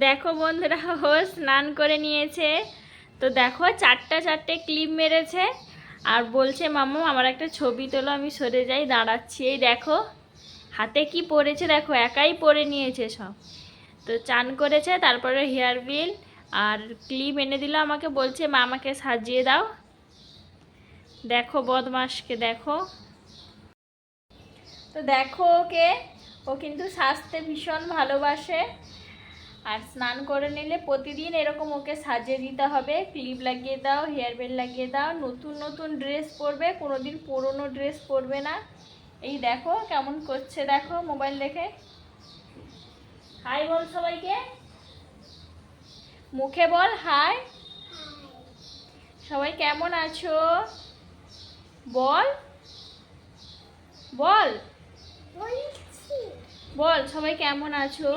দেখো বন্ধুরা, ও স্নান করে নিয়েছে। তো দেখো চারটে ক্লিপ মেরেছে আর বলছে মাম্মা আমার একটা ছবি তোলো। আমি সরে যাই, দাঁড়াচ্ছি। এই দেখো হাতে কি পরেছে, দেখো একাই পরে নিয়েছে সব। তো চান করেছে, তারপরে হেয়ার বিল আর ক্লিপ এনে দিল আমাকে, বলছে মা আমাকে সাজিয়ে দাও। দেখো বদমাসকে দেখো। তো দেখো ওকে, ও কিন্তু সাজতে ভীষণ ভালোবাসে। আর স্নান করে নিলে প্রতিদিন এরকম ওকে সাজিয়ে দিতে হবে। ক্লিপ লাগিয়ে দাও, হেয়ার বেল্ট লাগিয়ে দাও, নতুন নতুন ড্রেস পরবে, কোনোদিন পুরনো ড্রেস পরবে না। এই দেখো কেমন করছে, দেখো মোবাইল দেখে। হাই বল সবাইকে, মুখে বল হাই। সবাই কেমন আছো বল, বল বল সবাই কেমন আছো।